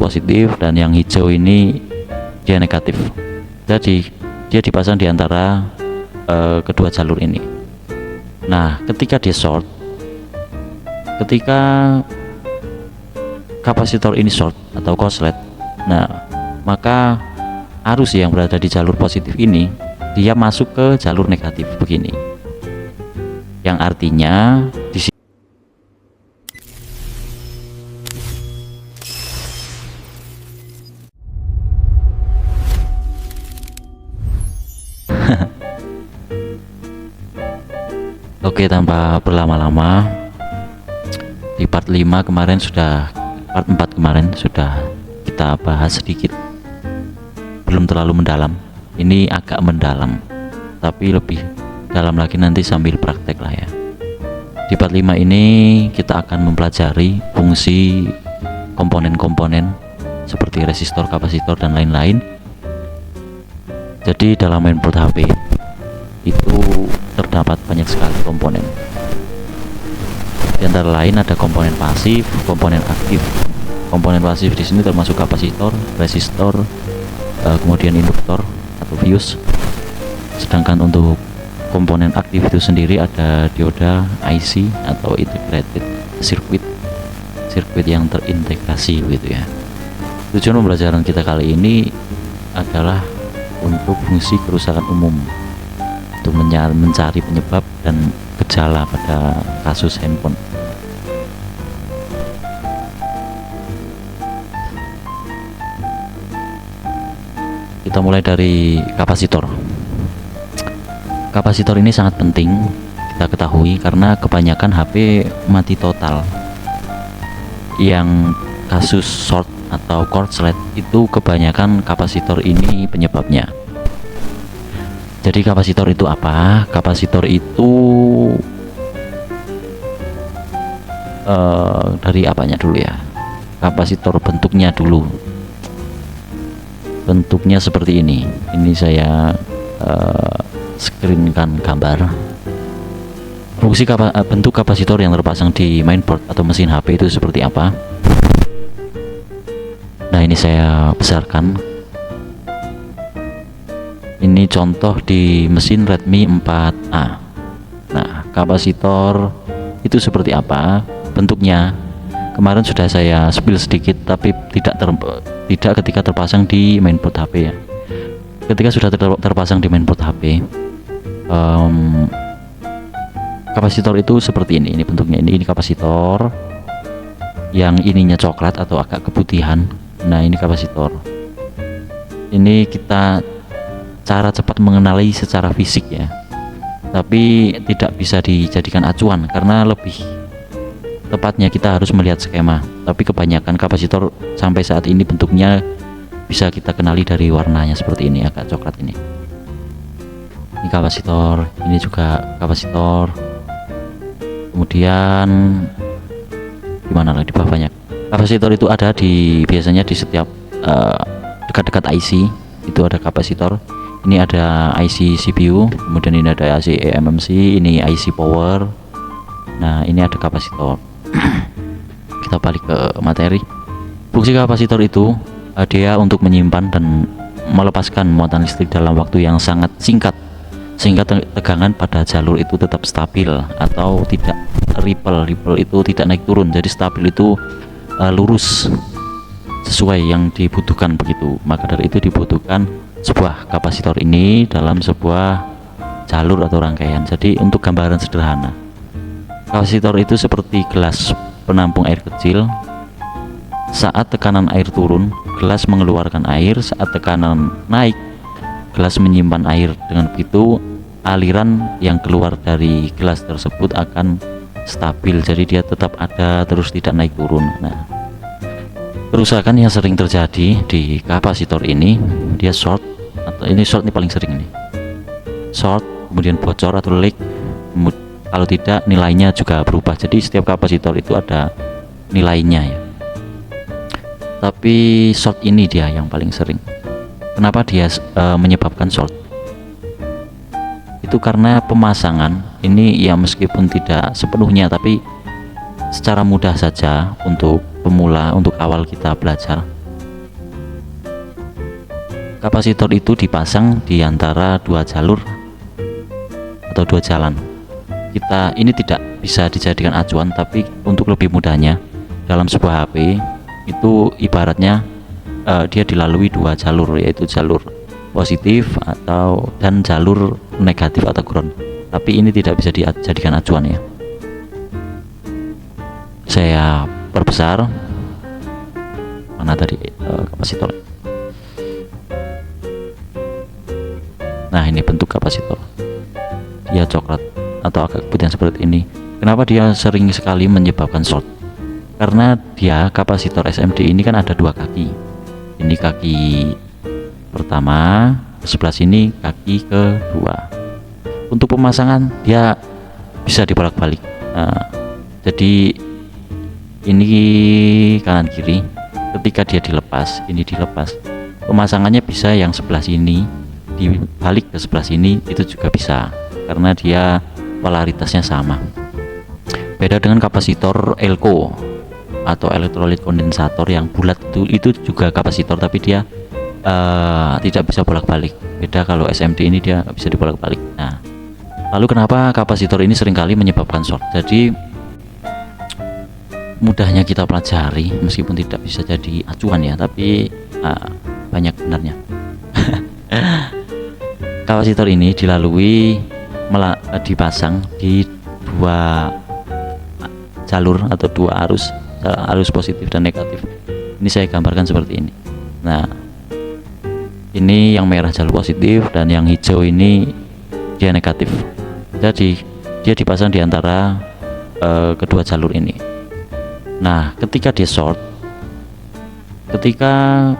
positif dan yang hijau ini dia negatif. Jadi dia dipasang di antara kedua jalur ini. Nah, ketika dia short, ketika kapasitor ini short atau korslet, nah maka arus yang berada di jalur positif ini dia masuk ke jalur negatif begini, yang artinya di sini Oke, tanpa berlama-lama, di part 5 kemarin sudah, part 4 kemarin sudah kita bahas sedikit, belum terlalu mendalam. Ini agak mendalam, tapi lebih dalam lagi nanti sambil praktek lah ya. Di part 5 ini kita akan mempelajari fungsi komponen-komponen seperti resistor, kapasitor, dan lain-lain. Jadi dalam mainboard HP itu terdapat banyak sekali komponen. Di antara lain ada komponen pasif, komponen aktif. Komponen pasif di sini termasuk kapasitor, resistor, kemudian induktor atau fuse. Sedangkan untuk komponen aktif itu sendiri ada dioda, IC atau integrated circuit, sirkuit yang terintegrasi gitu ya. Tujuan pembelajaran kita kali ini adalah untuk fungsi kerusakan umum, untuk mencari penyebab dan gejala pada kasus handphone. Kita mulai dari kapasitor. Kapasitor ini sangat penting kita ketahui karena kebanyakan HP mati total. Yang kasus short atau korslet itu kebanyakan kapasitor ini penyebabnya. Jadi kapasitor itu apa? Kapasitor itu dari apanya dulu ya? Kapasitor bentuknya dulu. Bentuknya seperti ini. Ini saya screenkan gambar. Fungsi bentuk kapasitor yang terpasang di mainboard atau mesin HP itu seperti apa? Nah, ini saya besarkan. Ini contoh di mesin Redmi 4A. Nah, kapasitor itu seperti apa bentuknya? Kemarin sudah saya spill sedikit, tapi tidak ketika terpasang di mainboard HP ya. Ketika sudah terpasang di mainboard HP, kapasitor itu seperti ini. Ini bentuknya. Ini kapasitor yang ininya coklat atau agak keputihan. Nah, ini kapasitor. Ini kita cara cepat mengenali secara fisik ya, tapi tidak bisa dijadikan acuan karena lebih tepatnya kita harus melihat skema. Tapi kebanyakan kapasitor sampai saat ini bentuknya bisa kita kenali dari warnanya seperti ini, agak coklat ini. Ini kapasitor, ini juga kapasitor. Kemudian gimana lagi di bawah banyak. Kapasitor itu ada biasanya di setiap dekat-dekat IC itu ada kapasitor. Ini ada IC CPU, kemudian ini ada IC eMMC, ini IC power. Nah, ini ada kapasitor. Kita balik ke materi. Fungsi kapasitor itu dia untuk menyimpan dan melepaskan muatan listrik dalam waktu yang sangat singkat, sehingga tegangan pada jalur itu tetap stabil atau tidak ripple itu tidak naik turun. Jadi stabil itu lurus sesuai yang dibutuhkan begitu. Maka dari itu dibutuhkan sebuah kapasitor ini dalam sebuah jalur atau rangkaian. Jadi untuk gambaran sederhana, kapasitor itu seperti gelas penampung air kecil. Saat tekanan air turun, gelas mengeluarkan air. Saat tekanan naik, gelas menyimpan air. Dengan begitu aliran yang keluar dari gelas tersebut akan stabil, jadi dia tetap ada terus, tidak naik turun. Nah, kerusakan yang sering terjadi di kapasitor ini, dia short, atau ini short, ini paling sering ini short, kemudian bocor atau leak. Kalau tidak, nilainya juga berubah. Jadi setiap kapasitor itu ada nilainya ya, tapi short ini dia yang paling sering. Kenapa dia menyebabkan short? Itu karena pemasangan ini ya, meskipun tidak sepenuhnya, tapi secara mudah saja untuk pemula, untuk awal kita belajar, kapasitor itu dipasang di antara dua jalur atau dua jalan. Ini tidak bisa dijadikan acuan, tapi untuk lebih mudahnya dalam sebuah HP itu ibaratnya dia dilalui dua jalur, yaitu jalur positif dan jalur negatif atau ground. Tapi ini tidak bisa dijadikan acuan ya. Saya perbesar, mana tadi kapasitor. Nah, ini bentuk kapasitor, dia coklat atau agak putih seperti ini. Kenapa dia sering sekali menyebabkan short? Karena dia kapasitor SMD ini kan ada dua kaki. Ini kaki pertama, sebelah sini kaki kedua. Untuk pemasangan dia bisa dibolak-balik. Nah, jadi ini kanan kiri. Ketika dia dilepas, ini dilepas, pemasangannya bisa yang sebelah sini dibalik ke sebelah sini, itu juga bisa karena dia polaritasnya sama. Beda dengan kapasitor elko atau elektrolit kondensator yang bulat, itu juga kapasitor tapi dia tidak bisa bolak-balik. Beda kalau SMD ini dia bisa dibolak-balik. Nah, lalu kenapa kapasitor ini seringkali menyebabkan short? Jadi mudahnya kita pelajari, meskipun tidak bisa jadi acuan ya, tapi banyak benarnya. Kapasitor ini dipasang di dua jalur atau dua arus positif dan negatif. Ini saya gambarkan seperti ini. Nah, ini yang merah jalur positif dan yang hijau ini dia negatif. Jadi dia dipasang di antara kedua jalur ini. Nah, ketika dia short, ketika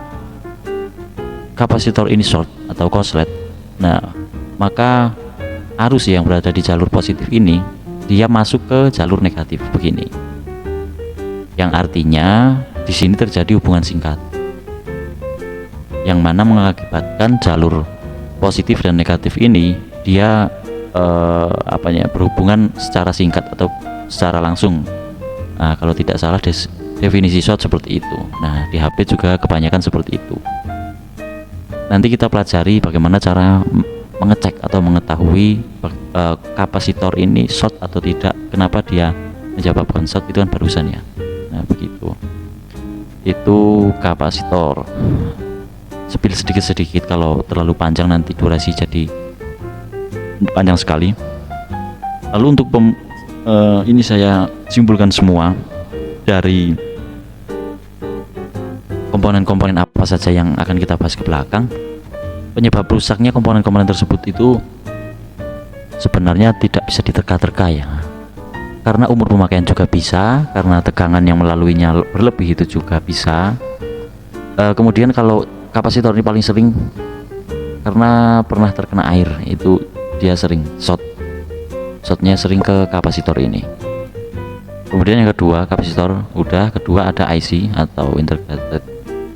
kapasitor ini short atau korslet, nah maka arus yang berada di jalur positif ini dia masuk ke jalur negatif begini, yang artinya di sini terjadi hubungan singkat yang mana mengakibatkan jalur positif dan negatif ini dia berhubungan secara singkat atau secara langsung. Nah, kalau tidak salah definisi short seperti itu. Nah, di HP juga kebanyakan seperti itu. Nanti kita pelajari bagaimana cara mengecek atau mengetahui kapasitor ini short atau tidak, kenapa dia menyebabkan short, itu kan barusan ya. Nah, begitu. Itu kapasitor. Spill sedikit-sedikit, kalau terlalu panjang nanti durasi jadi panjang sekali. Lalu untuk ini saya simpulkan semua dari komponen-komponen apa saja yang akan kita bahas ke belakang. Penyebab rusaknya komponen-komponen tersebut itu sebenarnya tidak bisa diterka-terka ya, karena umur pemakaian juga bisa, karena tegangan yang melaluinya berlebih itu juga bisa. Kemudian kalau kapasitor ini paling sering karena pernah terkena air, itu dia sering shortnya sering ke kapasitor ini. Kemudian yang kedua, kapasitor udah, kedua ada IC atau integrated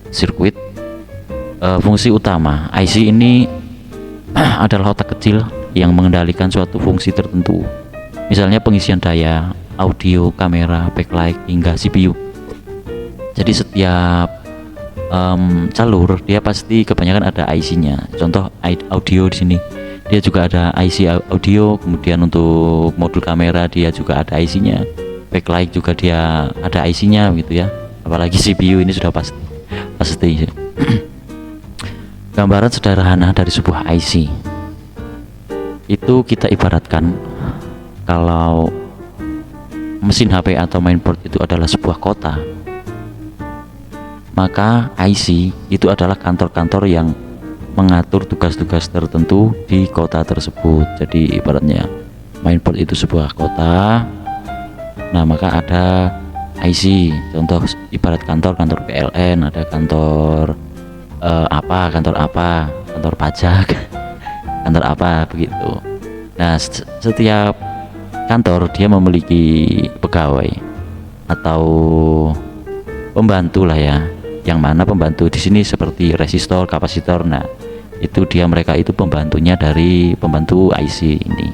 circuit. Fungsi utama IC ini adalah otak kecil yang mengendalikan suatu fungsi tertentu, misalnya pengisian daya, audio, kamera, backlight, hingga CPU. Jadi setiap jalur dia pasti kebanyakan ada IC-nya. Contoh audio di sini dia juga ada IC audio, kemudian untuk modul kamera dia juga ada IC-nya, backlight juga dia ada IC-nya gitu ya. Apalagi CPU ini sudah pasti. Gambaran sederhana dari sebuah IC itu kita ibaratkan kalau mesin HP atau mainboard itu adalah sebuah kota, maka IC itu adalah kantor-kantor yang mengatur tugas-tugas tertentu di kota tersebut. Jadi ibaratnya mainboard itu sebuah kota, nah maka ada IC. Contoh ibarat kantor PLN, ada kantor kantor pajak, kantor apa begitu. Nah, setiap kantor dia memiliki pegawai atau pembantu lah ya, yang mana pembantu di sini seperti resistor, kapasitor. Nah, itu mereka itu pembantunya dari pembantu IC ini.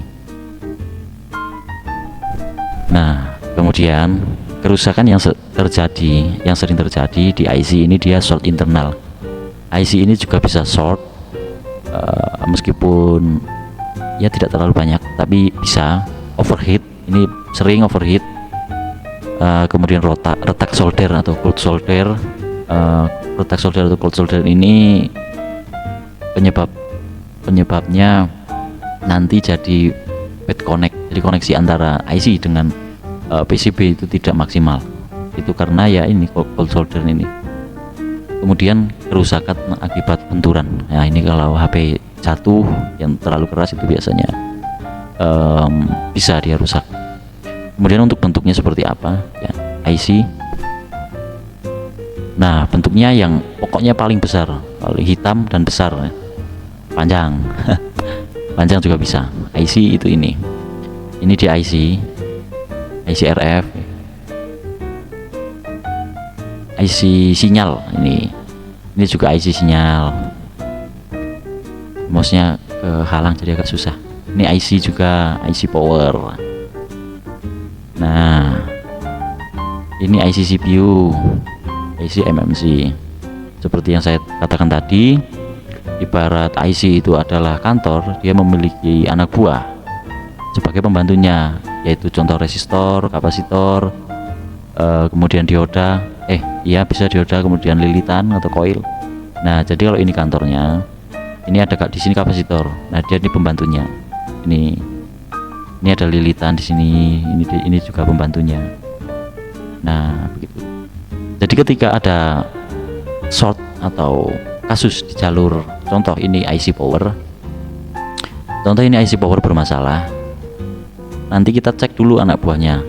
Nah, kemudian kerusakan yang sering terjadi di IC ini dia short internal. IC ini juga bisa short, meskipun ya tidak terlalu banyak, tapi bisa overheat. Ini sering overheat. Kemudian retak solder atau cold solder. Retak solder atau cold solder ini penyebabnya nanti jadi bad connect, jadi koneksi antara IC dengan PCB itu tidak maksimal. Itu karena ya ini cold solder ini. Kemudian kerusakan akibat benturan. Nah, ini kalau HP jatuh yang terlalu keras itu biasanya bisa dia rusak. Kemudian untuk bentuknya seperti apa ya, IC. Nah, bentuknya yang pokoknya paling besar, paling hitam dan besar ya. Panjang. Panjang juga bisa. IC itu ini di IC RF, IC sinyal. Ini juga IC sinyal. Mouse-nya kehalang jadi agak susah. Ini IC juga, IC power. Nah, ini IC CPU, IC MMC. Seperti yang saya katakan tadi, ibarat IC itu adalah kantor, dia memiliki anak buah sebagai pembantunya, yaitu contoh resistor, kapasitor, kemudian dioda, bisa dioda, kemudian lilitan atau koil. Nah, jadi kalau ini kantornya, ini ada di sini kapasitor. Nah, dia ini pembantunya. Ini ada lilitan di sini, ini juga pembantunya. Nah, begitu. Jadi ketika ada short atau kasus di jalur, contoh ini IC power, bermasalah, nanti kita cek dulu anak buahnya.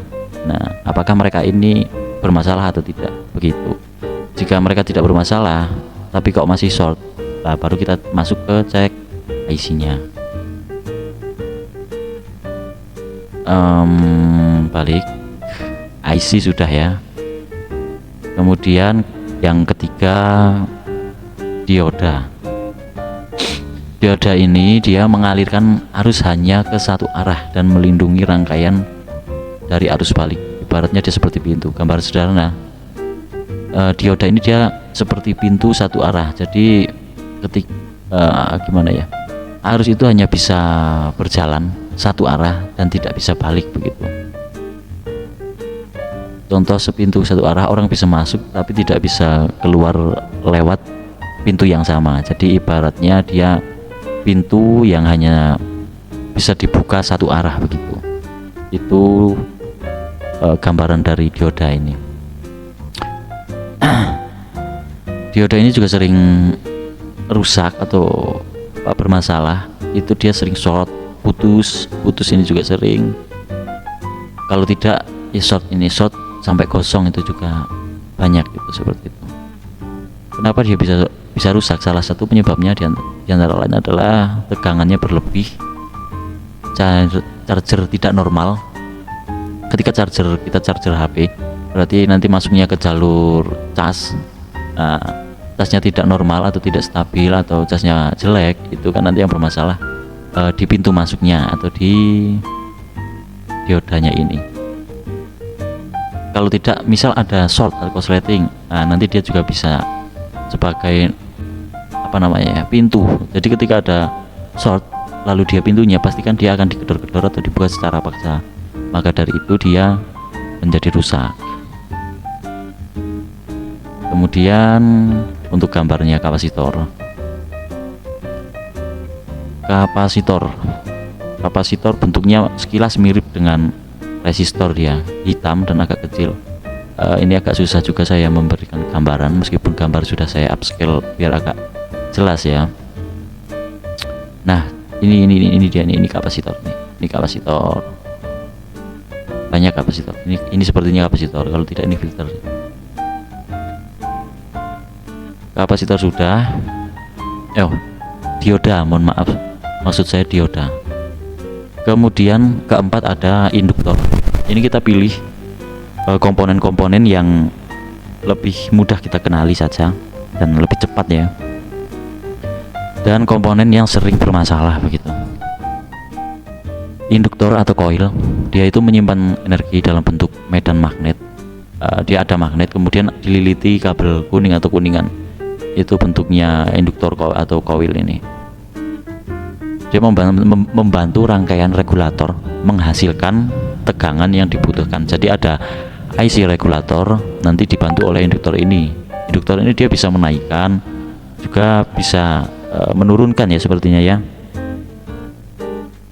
Nah, apakah mereka ini bermasalah atau tidak, begitu. Jika mereka tidak bermasalah tapi kok masih short, nah baru kita masuk ke cek IC-nya. Balik IC sudah ya. Kemudian yang ketiga, dioda. Dioda ini dia mengalirkan arus hanya ke satu arah dan melindungi rangkaian dari arus balik. Ibaratnya dia seperti pintu. Gambar sederhana, dioda ini dia seperti pintu satu arah. Jadi gimana ya, arus itu hanya bisa berjalan satu arah dan tidak bisa balik, begitu. Contoh sepintu satu arah, orang bisa masuk tapi tidak bisa keluar lewat pintu yang sama. Jadi ibaratnya dia pintu yang hanya bisa dibuka satu arah, begitu. Itu gambaran dari dioda ini. Dioda ini juga sering rusak atau bermasalah. Itu dia sering short, putus ini juga sering. Kalau tidak ya short sampai kosong, itu juga banyak gitu, seperti itu. Kenapa dia bisa rusak? Salah satu penyebabnya di antara lain adalah tegangannya berlebih, charger tidak normal. Ketika kita charger HP, berarti nanti masuknya ke jalur cas. Nah, casnya tidak normal atau tidak stabil atau casnya jelek, itu kan nanti yang bermasalah di pintu masuknya atau di diodanya ini. Kalau tidak, misal ada short atau korsleting, nah nanti dia juga bisa sebagai pintu. Jadi ketika ada short lalu dia pintunya, pastikan dia akan digedor-gedor atau dibuka secara paksa, maka dari itu dia menjadi rusak. Kemudian untuk gambarnya kapasitor bentuknya sekilas mirip dengan resistor, dia hitam dan agak kecil. Ini agak susah juga saya memberikan gambaran, meskipun gambar sudah saya upscale biar agak jelas ya. Nah, ini dia, ini kapasitor nih. Ini kapasitor, banyak kapasitor. Ini sepertinya kapasitor, kalau tidak ini filter. Kapasitor sudah. Dioda, mohon maaf, maksud saya dioda. Kemudian keempat ada induktor. Ini kita pilih komponen-komponen yang lebih mudah kita kenali saja dan lebih cepat ya, dan komponen yang sering bermasalah, begitu. Induktor atau koil, dia itu menyimpan energi dalam bentuk medan magnet. Dia ada magnet, kemudian dililiti kabel kuning atau kuningan. itu bentuknya induktor atau coil ini. Dia membantu rangkaian regulator menghasilkan tegangan yang dibutuhkan. Jadi ada IC regulator nanti dibantu oleh induktor ini. Induktor ini dia bisa menaikkan juga bisa menurunkan ya sepertinya ya.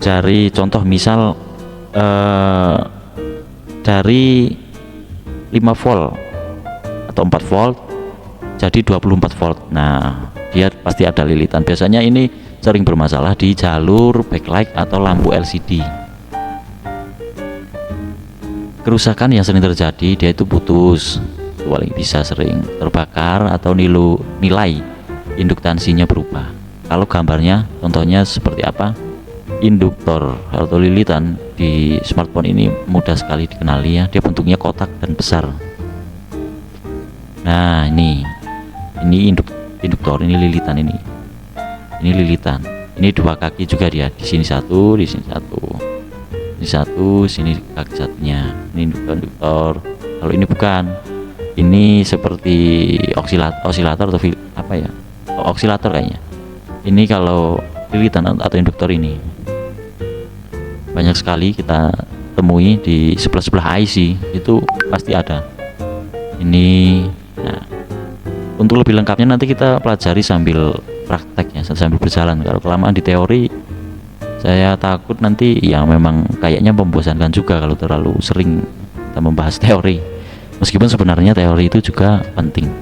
Dari contoh misal dari 5 volt atau 4 volt jadi 24 volt. Nah, dia pasti ada lilitan. Biasanya ini sering bermasalah di jalur backlight atau lampu LCD. Kerusakan yang sering terjadi dia itu putus, paling bisa sering terbakar atau nilai induktansinya berubah. Kalau gambarnya contohnya seperti apa, induktor atau lilitan di smartphone ini mudah sekali dikenali ya, dia bentuknya kotak dan besar. Nah ini induktor, ini lilitan, ini lilitan, ini 2 kaki juga dia, di sini satu, di sini satu, ini satu, sini kaki satunya, ini induktor. Kalau ini bukan, ini seperti osilator atau apa ya, osilator kayaknya. Ini kalau lilitan atau induktor ini banyak sekali kita temui di sebelah IC, itu pasti ada ini. Nah, untuk lebih lengkapnya nanti kita pelajari sambil praktek ya, sambil berjalan. Kalau kelamaan di teori saya takut nanti ya memang kayaknya membosankan juga kalau terlalu sering kita membahas teori, meskipun sebenarnya teori itu juga penting.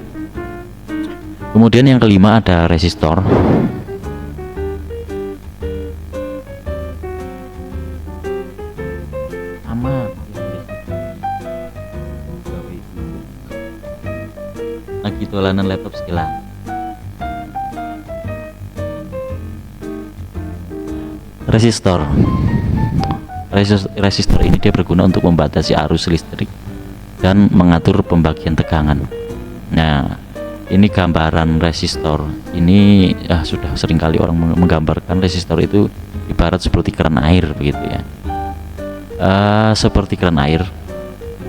Kemudian yang kelima ada resistor. Lagi dolanan laptop sekilas. Resistor ini dia berguna untuk membatasi arus listrik dan mengatur pembagian tegangan. Nah, ini gambaran resistor. Ini sudah seringkali orang menggambarkan resistor itu ibarat seperti keran air begitu ya. Seperti keran air.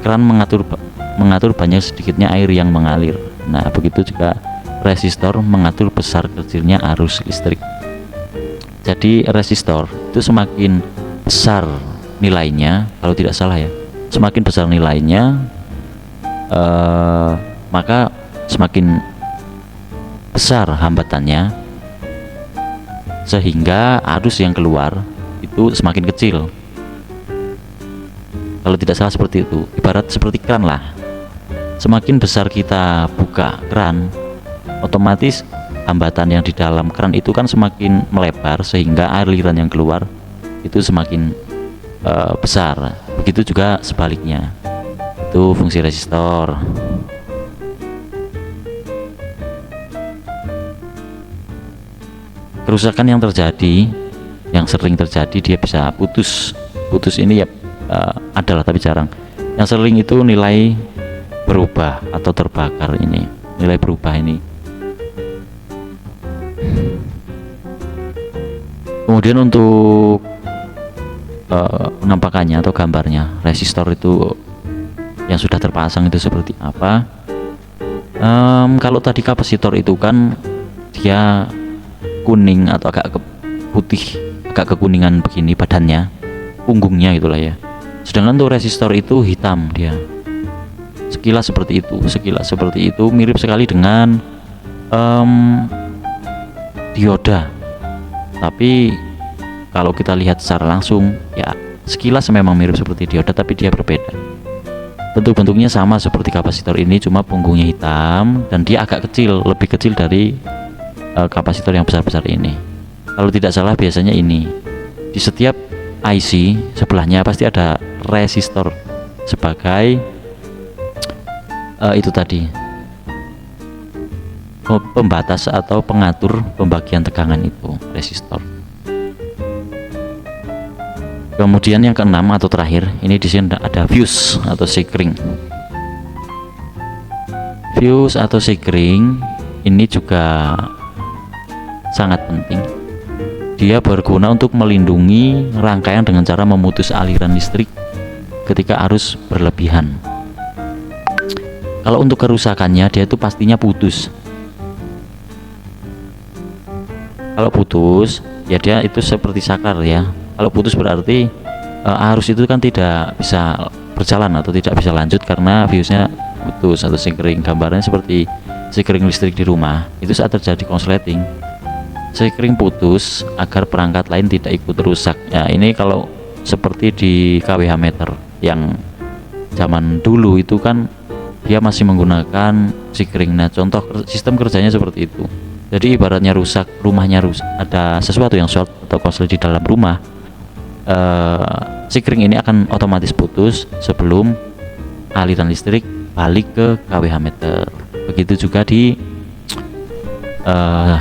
Keran mengatur banyak sedikitnya air yang mengalir. Nah, begitu juga resistor mengatur besar kecilnya arus listrik. Jadi resistor itu semakin besar nilainya, kalau tidak salah ya, semakin besar nilainya maka semakin besar hambatannya, sehingga arus yang keluar itu semakin kecil. Kalau tidak salah seperti itu, ibarat seperti keran lah. Semakin besar kita buka keran, otomatis hambatan yang di dalam keran itu kan semakin melebar, sehingga aliran yang keluar itu semakin besar. Begitu juga sebaliknya. Itu fungsi resistor. Kerusakan yang terjadi, yang sering terjadi, dia bisa putus ini ya, adalah tapi jarang. Yang sering itu nilai berubah atau terbakar, ini nilai berubah ini. Kemudian untuk penampakannya atau gambarnya resistor itu yang sudah terpasang itu seperti apa. Kalau tadi kapasitor itu kan dia kuning atau agak putih, agak kekuningan begini badannya, punggungnya itulah ya. Sedangkan untuk resistor itu hitam dia. Sekilas seperti itu, mirip sekali dengan dioda. Tapi kalau kita lihat secara langsung ya sekilas memang mirip seperti dioda, tapi dia berbeda. Bentuk-bentuknya sama seperti kapasitor ini, cuma punggungnya hitam dan dia agak kecil, lebih kecil dari kapasitor yang besar-besar ini. Kalau tidak salah biasanya ini di setiap IC sebelahnya pasti ada resistor sebagai itu tadi, pembatas atau pengatur pembagian tegangan, itu resistor. Kemudian yang keenam atau terakhir, ini di sini ada fuse atau sekring. Fuse atau sekring ini juga sangat penting. Dia berguna untuk melindungi rangkaian dengan cara memutus aliran listrik ketika arus berlebihan. Kalau untuk kerusakannya, dia itu pastinya putus. Kalau putus ya dia itu seperti saklar ya. Kalau putus berarti arus itu kan tidak bisa berjalan atau tidak bisa lanjut karena fuse-nya putus atau sekring. Gambarannya seperti sekring listrik di rumah itu saat terjadi konsleting, sekring putus agar perangkat lain tidak ikut rusak ya. Ini kalau seperti di kWh meter yang zaman dulu itu kan dia masih menggunakan sekring. Nah, contoh sistem kerjanya seperti itu. Jadi ibaratnya rusak, rumahnya rusak, ada sesuatu yang short atau konslet di dalam rumah, sekring ini akan otomatis putus sebelum aliran listrik balik ke kWh meter. Begitu juga di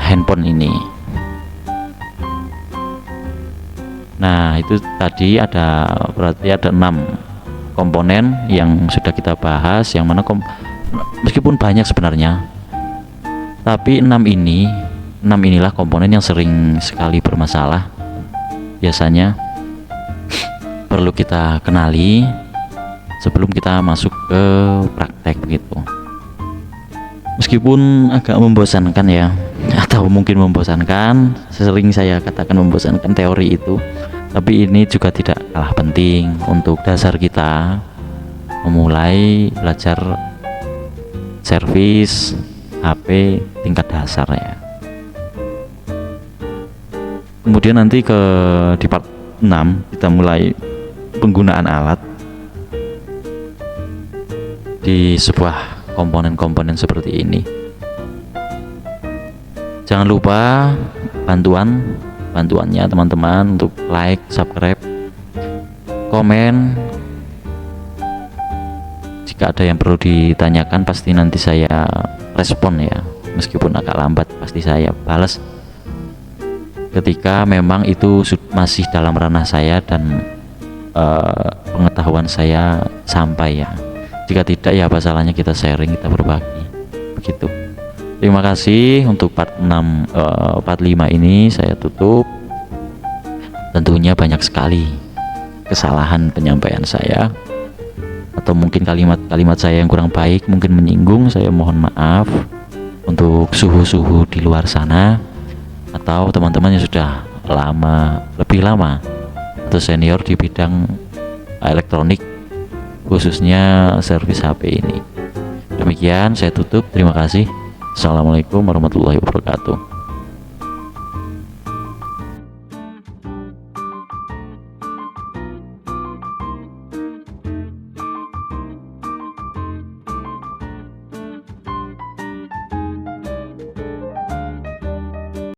handphone ini. Nah, itu tadi berarti ada 6 komponen yang sudah kita bahas, yang mana meskipun banyak sebenarnya, tapi 6 inilah komponen yang sering sekali bermasalah. Biasanya perlu kita kenali sebelum kita masuk ke praktek begitu. Meskipun agak membosankan ya, atau mungkin membosankan, sering saya katakan membosankan teori itu, tapi ini juga tidak kalah penting untuk dasar kita memulai belajar servis HP tingkat dasar ya. Kemudian nanti di part 6 kita mulai penggunaan alat di sebuah komponen-komponen seperti ini. Jangan lupa bantuannya teman-teman untuk like, subscribe, komen. Jika ada yang perlu ditanyakan pasti nanti saya respon ya, meskipun agak lambat pasti saya balas ketika memang itu masih dalam ranah saya dan pengetahuan saya sampai ya. Jika tidak ya apa salahnya kita sharing, kita berbagi begitu. Terima kasih untuk part 5 ini saya tutup. Tentunya banyak sekali kesalahan penyampaian saya, atau mungkin kalimat-kalimat saya yang kurang baik, mungkin menyinggung, saya mohon maaf. Untuk suhu-suhu di luar sana atau teman-teman yang sudah lebih lama atau senior di bidang elektronik, khususnya servis HP ini. Demikian saya tutup, terima kasih. Assalamualaikum warahmatullahi wabarakatuh.